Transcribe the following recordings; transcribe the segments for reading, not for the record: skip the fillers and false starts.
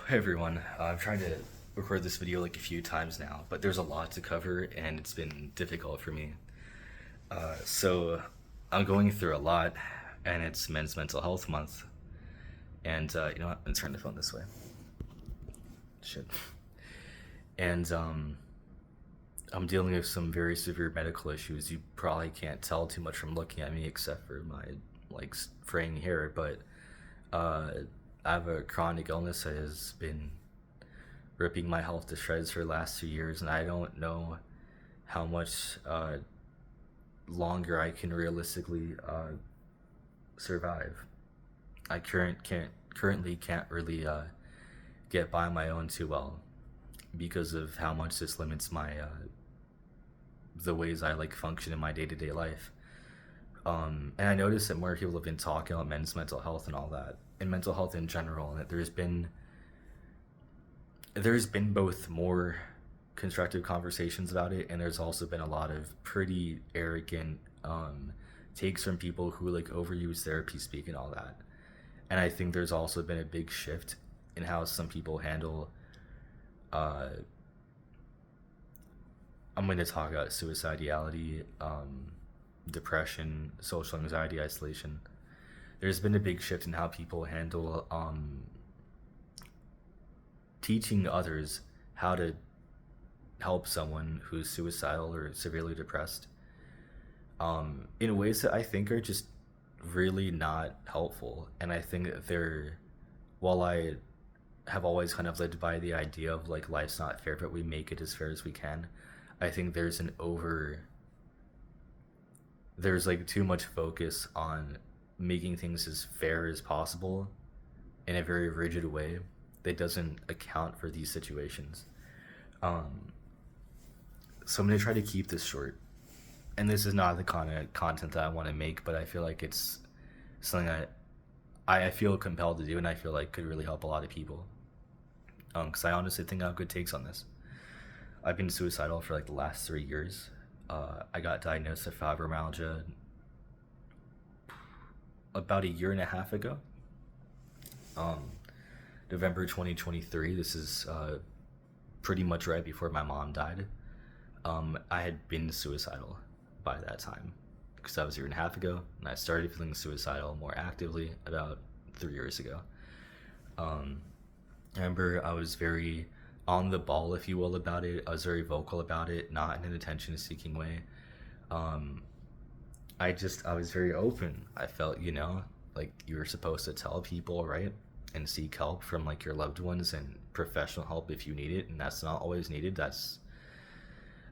Hey everyone, I've tried to record this video like a few times now, but there's a lot to cover and it's been difficult for me. So I'm going through a lot, and it's Men's Mental Health Month. And you know what? I'm turn the phone this way. Shit. And I'm dealing with some very severe medical issues. You probably can't tell too much from looking at me, except for my fraying hair. But uh, I have a chronic illness that has been ripping my health to shreds for the last 2 years, and I don't know how much longer I can realistically survive. Currently can't really get by on my own too well because of how much this limits my the ways I function in my day to day life. And I noticed that more people have been talking about men's mental health and all that, and mental health in general, and that there's been both more constructive conversations about it, and there's also been a lot of pretty arrogant takes from people who overuse therapy speak and all that. And I think there's also been a big shift in how some people handle. Uh, I'm going to talk about suicidality, depression, social anxiety, isolation. There's been a big shift in how people handle teaching others how to help someone who's suicidal or severely depressed, in ways that I think are just really not helpful. And I think that while I have always kind of lived by the idea of life's not fair, but we make it as fair as we can, I think there's too much focus on making things as fair as possible in a very rigid way that doesn't account for these situations. Um, so I'm gonna try to keep this short, and this is not the kind of content that I want to make, but I feel like it's something I feel compelled to do, and I feel like could really help a lot of people. Because I honestly think I have good takes on this. I've been suicidal for the last 3 years. I got diagnosed with fibromyalgia about a year and a half ago. Um, November 2023. This is pretty much right before my mom died. I had been suicidal by that time because that was a year and a half ago, and I started feeling suicidal more actively about 3 years ago. Um, I remember I was very on the ball, if you will, about it. I was very vocal about it, not in an attention-seeking way. Um, I was very open. I felt, like you were supposed to tell people, right? And seek help from your loved ones and professional help if you need it, and that's not always needed.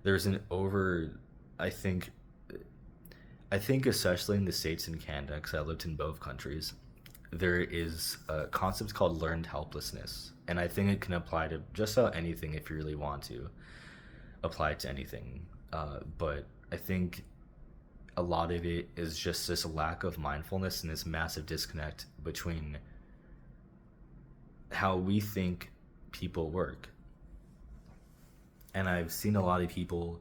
There's an over, I think, I think especially in the States and Canada, because I lived in both countries, there is a concept called learned helplessness. And I think it can apply to just about anything if you really want to apply it to anything. But I think a lot of it is just this lack of mindfulness and this massive disconnect between how we think people work. And I've seen a lot of people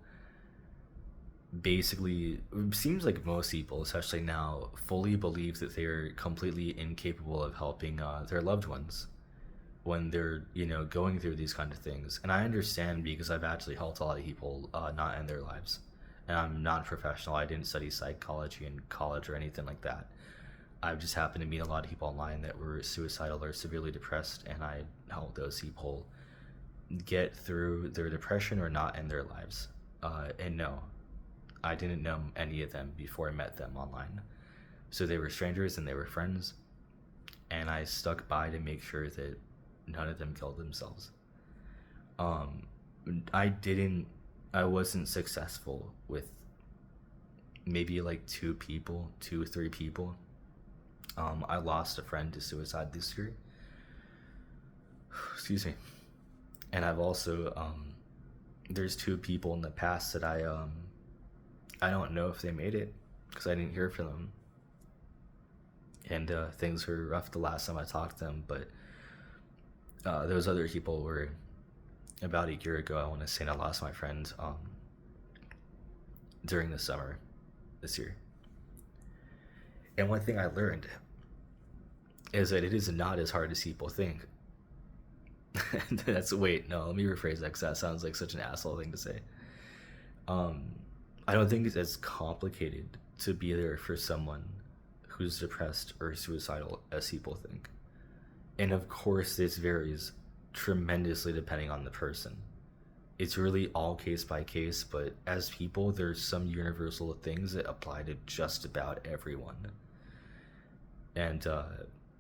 basically, it seems like most people, especially now, fully believe that they're completely incapable of helping their loved ones when they're, going through these kind of things. And I understand because I've actually helped a lot of people not end their lives. And I'm not a professional. I didn't study psychology in college or anything like that. I've just happened to meet a lot of people online that were suicidal or severely depressed, and I helped those people get through their depression or not end their lives. And no, I didn't know any of them before I met them online. So they were strangers and they were friends, and I stuck by to make sure that none of them killed themselves. Um, I didn't, I wasn't successful with maybe two people, two, three people. I lost a friend to suicide this year. Excuse me. And I've also, there's two people in the past that I don't know if they made it because I didn't hear from them. And things were rough the last time I talked to them. But those other people were about a year ago, I want to say, and I lost my friend during the summer this year. And one thing I learned is that it is not as hard as people think. That's wait, no, let me rephrase that because that sounds like such an asshole thing to say. Um, I don't think it's as complicated to be there for someone who's depressed or suicidal as people think. And of course, this varies tremendously depending on the person. It's really all case by case, but as people, there's some universal things that apply to just about everyone. And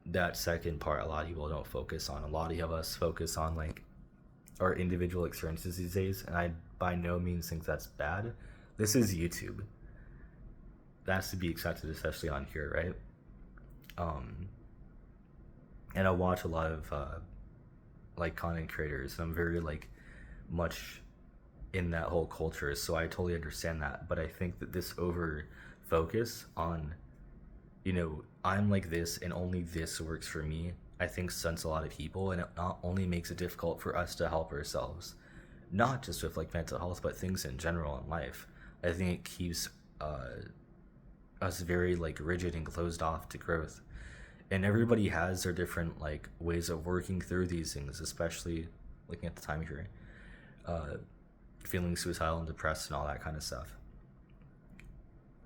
that second part, a lot of people don't focus on. A lot of us focus on like our individual experiences these days, and I by no means think that's bad. This is YouTube. That's to be expected, especially on here, right? Um, and I watch a lot of like content creators. I'm very like much in that whole culture, so I totally understand that. But I think that this over focus on, I'm like this and only this works for me, I think stunts a lot of people, and it not only makes it difficult for us to help ourselves, not just with like mental health, but things in general in life. I think it keeps us very like rigid and closed off to growth. And everybody has their different like ways of working through these things, especially looking at the time here, uh, feeling suicidal and depressed and all that kind of stuff,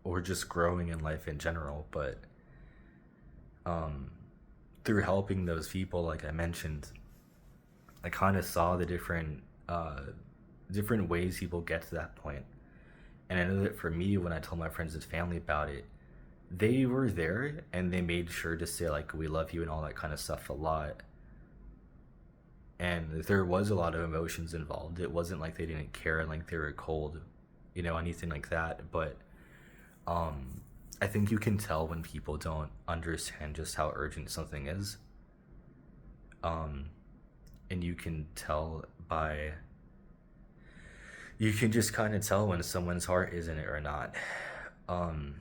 or just growing in life in general. But um, through helping those people, like I mentioned, I kind of saw the different ways people get to that point. And I know that for me, when I told my friends and family about it, they were there and they made sure to say like we love you and all that kind of stuff a lot. And there was a lot of emotions involved. It wasn't like they didn't care and like they were cold, anything like that. But I think you can tell when people don't understand just how urgent something is. Um, and you can just kind of tell when someone's heart is in it or not. Um,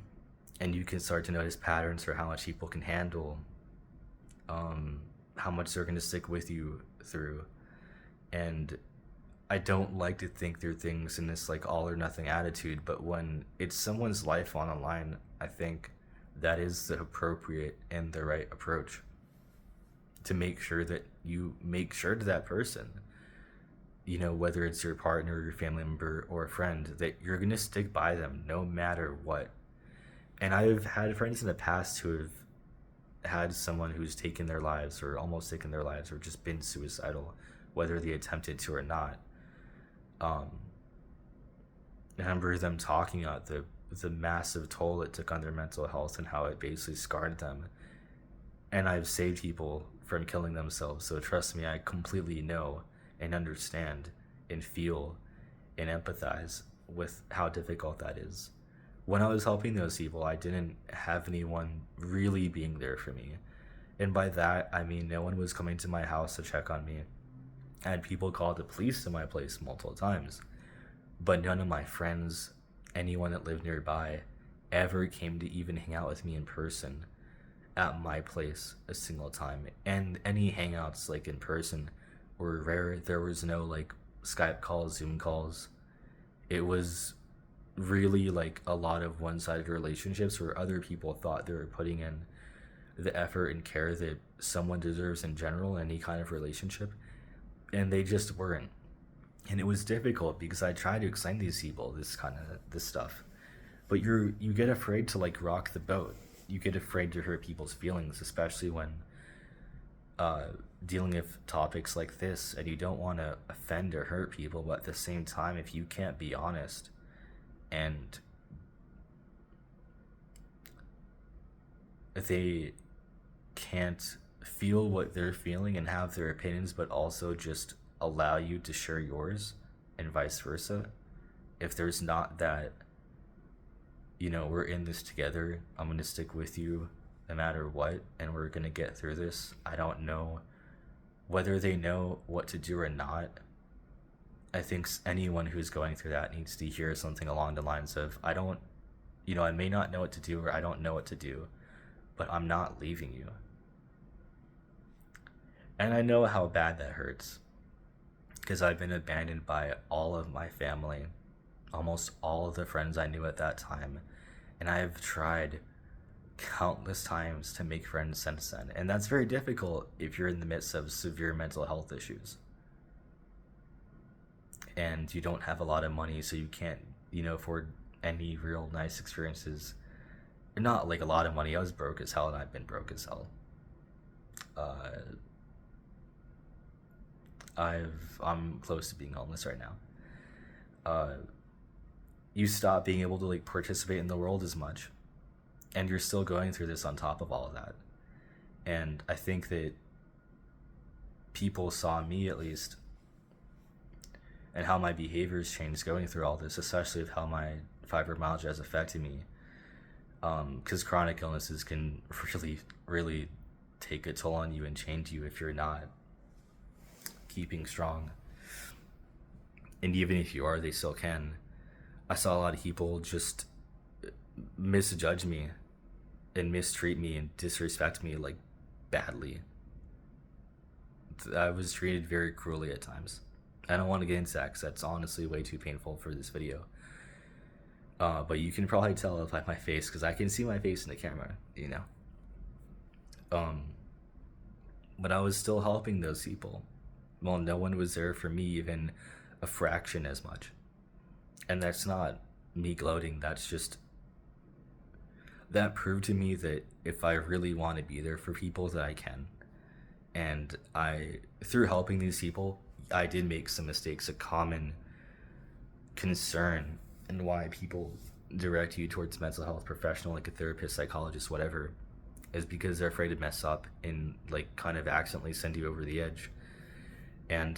and you can start to notice patterns for how much people can handle, how much they're going to stick with you through. And I don't like to think through things in this like all or nothing attitude, but when it's someone's life on the line, I think that is the appropriate and the right approach, to make sure that you make sure to that person, whether it's your partner, your family member, or a friend, that you're going to stick by them no matter what. And I've had friends in the past who have had someone who's taken their lives or almost taken their lives or just been suicidal, whether they attempted to or not. Um, I remember them talking about the massive toll it took on their mental health and how it basically scarred them. And I've saved people from killing themselves, so trust me, I completely know and understand and feel and empathize with how difficult that is. When I was helping those people, I didn't have anyone really being there for me. And by that, I mean no one was coming to my house to check on me. I had people call the police to my place multiple times, but none of my friends, anyone that lived nearby, ever came to even hang out with me in person at my place a single time. And any hangouts like in person were rare. There was no like Skype calls, Zoom calls. It was really like a lot of one-sided relationships where other people thought they were putting in the effort and care that someone deserves in general, any kind of relationship, and they just weren't. And it was difficult because I tried to explain to these people this stuff, but you get afraid to like rock the boat. You get afraid to hurt people's feelings, especially when dealing with topics like this, and you don't want to offend or hurt people. But at the same time, if you can't be honest and they can't feel what they're feeling and have their opinions, but also just allow you to share yours, and vice versa, if there's not that, we're in this together, I'm going to stick with you no matter what, and we're going to get through this. I don't know whether they know what to do or not. I think anyone who's going through that needs to hear something along the lines of, I may not know what to do, or I don't know what to do, but I'm not leaving you. And I know how bad that hurts, because I've been abandoned by all of my family, almost all of the friends I knew at that time, and I've tried countless times to make friends since then. And that's very difficult if you're in the midst of severe mental health issues. And you don't have a lot of money, so you can't, afford any real nice experiences. Not like a lot of money. I was broke as hell, and I've been broke as hell. Uh, I'm close to being homeless right now. Uh, you stop being able to like participate in the world as much, and you're still going through this on top of all of that. And I think that people saw me, at least, and how my behaviors changed going through all this, especially of how my fibromyalgia has affected me. Because chronic illnesses can really, really take a toll on you and change you if you're not keeping strong. And even if you are, they still can. I saw a lot of people just misjudge me and mistreat me and disrespect me like badly. I was treated very cruelly at times. I don't want to get into that because that's honestly way too painful for this video. But you can probably tell by my face because I can see my face in the camera, But I was still helping those people. Well, no one was there for me even a fraction as much. And that's not me gloating, that's just, that proved to me that if I really want to be there for people, that I can. And through helping these people, I did make some mistakes. A common concern and why people direct you towards mental health professional, like a therapist, psychologist, whatever, is because they're afraid to mess up and like kind of accidentally send you over the edge, and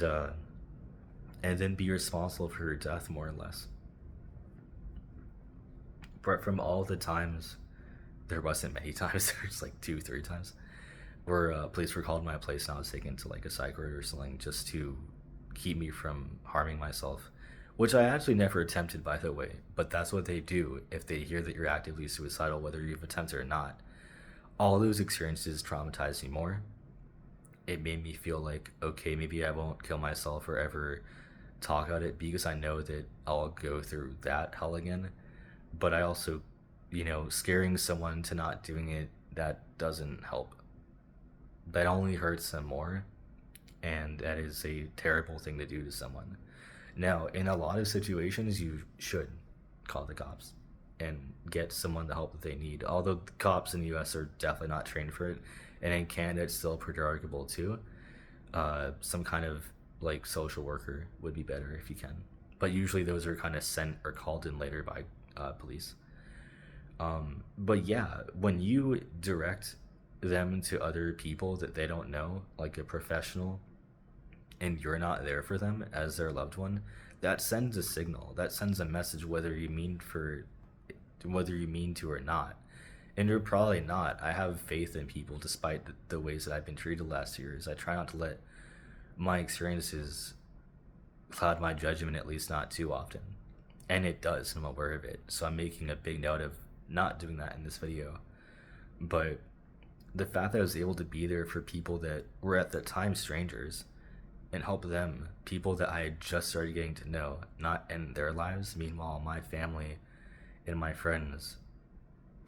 then be responsible for your death, more or less. But from all the times, there wasn't many times, there's like 2-3 times where police were called to my place and I was taken to like a psych ward or something just to keep me from harming myself, which I actually never attempted, by the way. But that's what they do if they hear that you're actively suicidal, whether you've attempted or not. All those experiences traumatized me more. It made me feel like, okay, maybe I won't kill myself or ever talk about it because I know that I'll go through that hell again. But I also, scaring someone to not doing it, that doesn't help. That only hurts them more, and that is a terrible thing to do to someone. Now, in a lot of situations, you should call the cops and get someone the help that they need. Although the cops in the US are definitely not trained for it, and in Canada it's still pretty arguable too. Some kind of like social worker would be better if you can. But usually those are kind of sent or called in later by police. But yeah, when you direct them to other people that they don't know, like a professional, and you're not there for them as their loved one, that sends a signal. That sends a message, whether you mean to or not. And you're probably not. I have faith in people despite the ways that I've been treated the last years. I try not to let my experiences cloud my judgment, at least not too often. And it does, and I'm aware of it. So I'm making a big note of not doing that in this video. But the fact that I was able to be there for people that were at the time strangers and help them, people that I had just started getting to know, not end their lives. Meanwhile, my family and my friends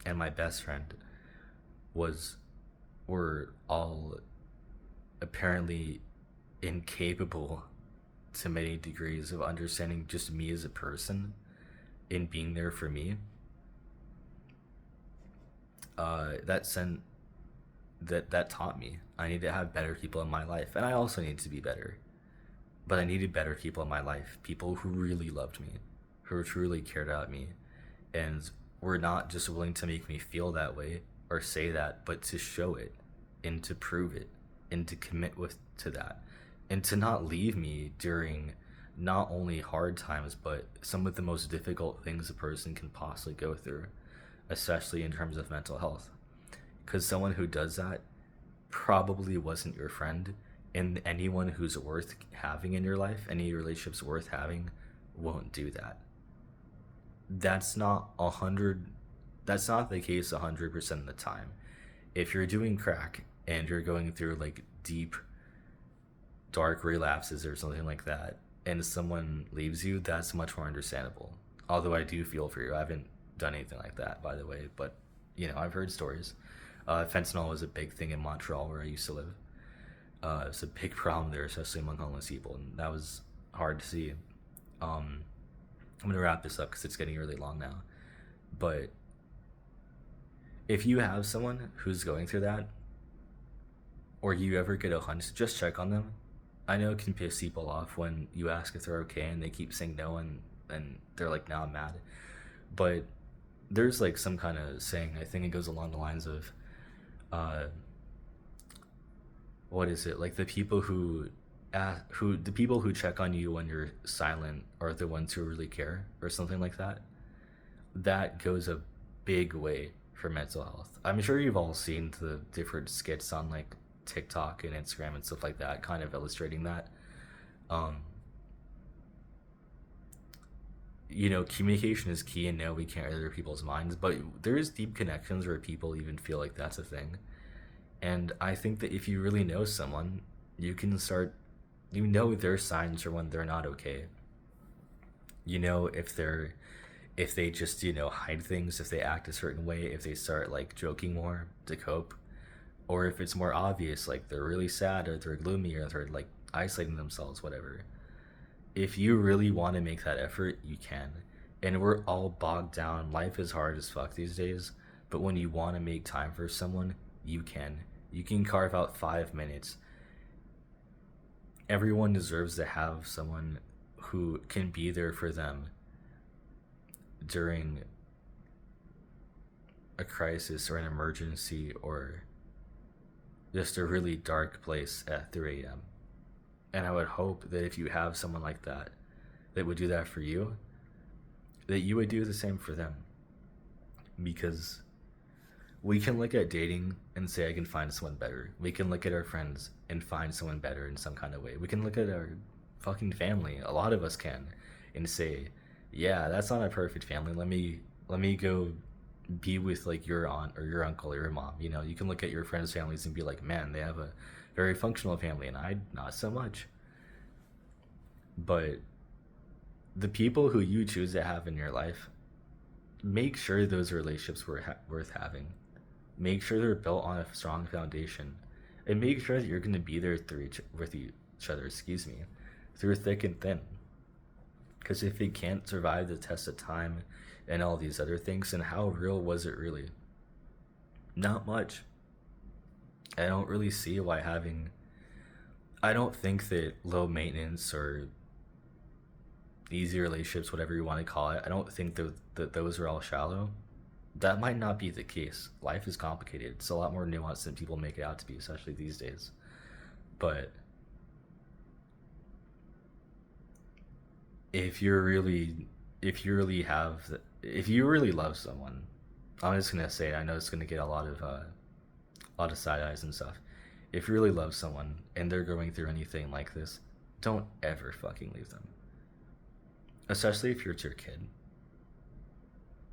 and my best friend were all apparently incapable to many degrees of understanding just me as a person and being there for me. That taught me I need to have better people in my life, and I also need to be better. But I needed better people in my life, people who really loved me, who truly cared about me, and were not just willing to make me feel that way or say that, but to show it and to prove it and to commit to that, and to not leave me during not only hard times but some of the most difficult things a person can possibly go through, especially in terms of mental health. Because someone who does that probably wasn't your friend, and anyone who's worth having in your life, any relationships worth having, won't do that. That's not the case 100% of the time. If you're doing crack and you're going through like deep dark relapses or something like that, and someone leaves you, that's much more understandable. Although I do feel for you. I haven't done anything like that, by the way, but I've heard stories. Fentanyl was a big thing in Montreal where I used to live. It's a big problem there, especially among homeless people, and that was hard to see. Um, I'm gonna wrap this up because it's getting really long now. But if you have someone who's going through that, or you ever get a hunch, just check on them. I know it can piss people off when you ask if they're okay and they keep saying no, and they're like, "Now I'm mad." But there's like some kind of saying. I think it goes along the lines of, uh, what is it? Like the people who check on you when you're silent are the ones who really care, or something like that. That goes a big way for mental health. I'm sure you've all seen the different skits on like TikTok and Instagram and stuff like that, kind of illustrating that. Um, Communication is key, and no, we can't read other people's minds, but there is deep connections where people even feel like that's a thing. And I think that if you really know someone, you can start, their signs for when they're not okay. If they just, hide things, if they act a certain way, if they start like joking more to cope, or if it's more obvious, like they're really sad or they're gloomy or they're like isolating themselves, whatever. If you really want to make that effort, you can. And we're all bogged down. Life is hard as fuck these days. But when you want to make time for someone, you can. You can carve out 5 minutes. Everyone deserves to have someone who can be there for them during a crisis or an emergency or just a really dark place at 3 a.m. And I would hope that if you have someone like that that would do that for you, that you would do the same for them. Because we can look at dating and say, I can find someone better. We can look at our friends and find someone better in some kind of way. We can look at our fucking family. A lot of us can, and say, yeah, that's not a perfect family. Let me go be with like your aunt or your uncle or your mom. You can look at your friends' families and be like, man, they have a very functional family, and I not so much. But the people who you choose to have in your life, make sure those relationships were worth having. Make sure they're built on a strong foundation, and make sure that you're going to be there with each other. Excuse me, through thick and thin. Because if it can't survive the test of time and all these other things, then how real was it really? Not much. I don't really see why having. I don't think that low maintenance or easy relationships, whatever you want to call it, I don't think that those are all shallow. That might not be the case. Life is complicated. It's a lot more nuanced than people make it out to be, especially these days. But if you're really, if you really love someone, I'm just gonna say, I know it's gonna get a lot of side eyes and stuff. If you really love someone and they're going through anything like this, don't ever fucking leave them. Especially if you're your kid.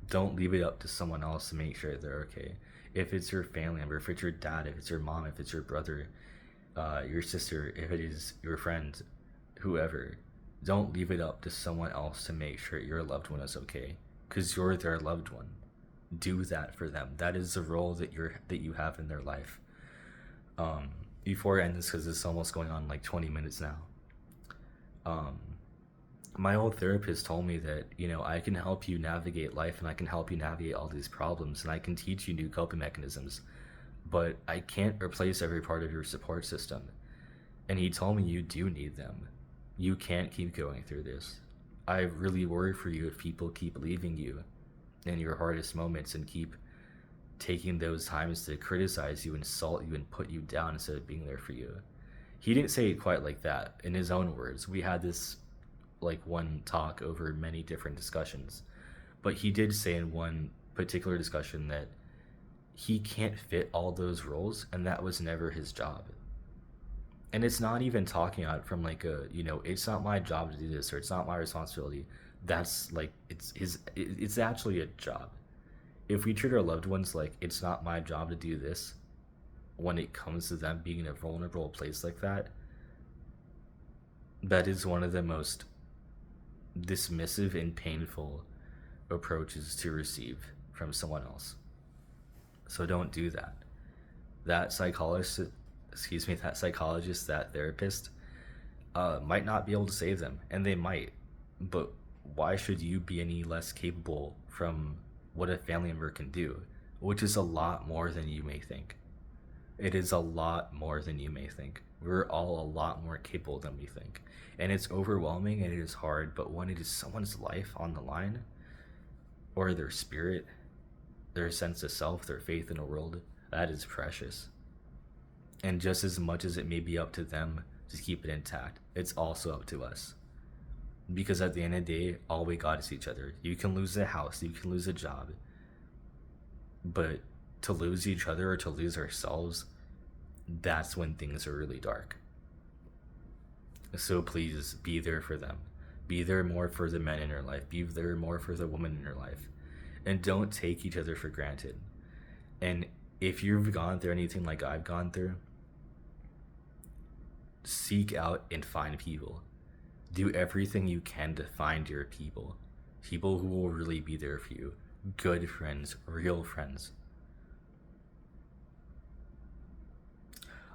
Don't leave it up to someone else to make sure they're okay. If it's your family member, if it's your dad, if it's your mom, if it's your brother, your sister, if it is your friend, whoever, don't leave it up to someone else to make sure your loved one is okay. Because you're their loved one. Do that for them. That is the role that you have in their life. Before I end this, because it's almost going on like 20 minutes now. Um, my old therapist told me that I can help you navigate life, and I can help you navigate all these problems, and I can teach you new coping mechanisms, but I can't replace every part of your support system. And he told me you do need them. You can't keep going through this. I really worry for you if people keep leaving you in your hardest moments and keep taking those times to criticize you, insult you, and put you down instead of being there for you. He didn't say it quite like that. In his own words, we had this like one talk over many different discussions, but he did say in one particular discussion that he can't fit all those roles, and that was never his job. And it's not even talking out from like it's not my job to do this, or it's not my responsibility. That's like it's actually a job. If we treat our loved ones like it's not my job to do this, when it comes to them being in a vulnerable place like that, that is one of the most dismissive and painful approaches to receive from someone else. So don't do that. That psychologist, that psychologist, that therapist, might not be able to save them, and they might. But why should you be any less capable from what a family member can do, which is a lot more than you may think. It is a lot more than you may think. We're all a lot more capable than we think. And it's overwhelming and it is hard, but when it is someone's life on the line, or their spirit, their sense of self, their faith in the world, that is precious. And just as much as it may be up to them to keep it intact, it's also up to us. Because at the end of the day, all we got is each other. You can lose a house, you can lose a job, but to lose each other or to lose ourselves, that's when things are really dark. So please be there for them. Be there more for the men in your life. Be there more for the women in your life. And don't take each other for granted. And if you've gone through anything like I've gone through, seek out and find people. Do everything you can to find your people. People who will really be there for you. Good friends, real friends.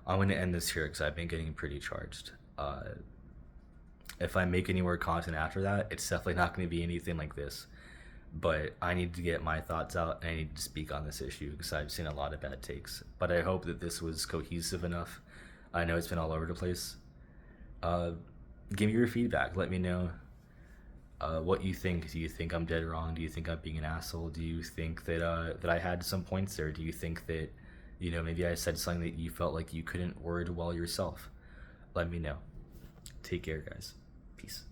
I'm going to end this here because I've been getting pretty charged. If I make any more content after that, it's definitely not going to be anything like this. But I need to get my thoughts out and I need to speak on this issue because I've seen a lot of bad takes. But I hope that this was cohesive enough. I know it's been all over the place. Give me your feedback. Let me know what you think. Do you think I'm dead wrong? Do you think I'm being an asshole? Do you think that I had some points there? Do you think that, maybe I said something that you felt like you couldn't word well yourself? Let me know. Take care, guys. Peace.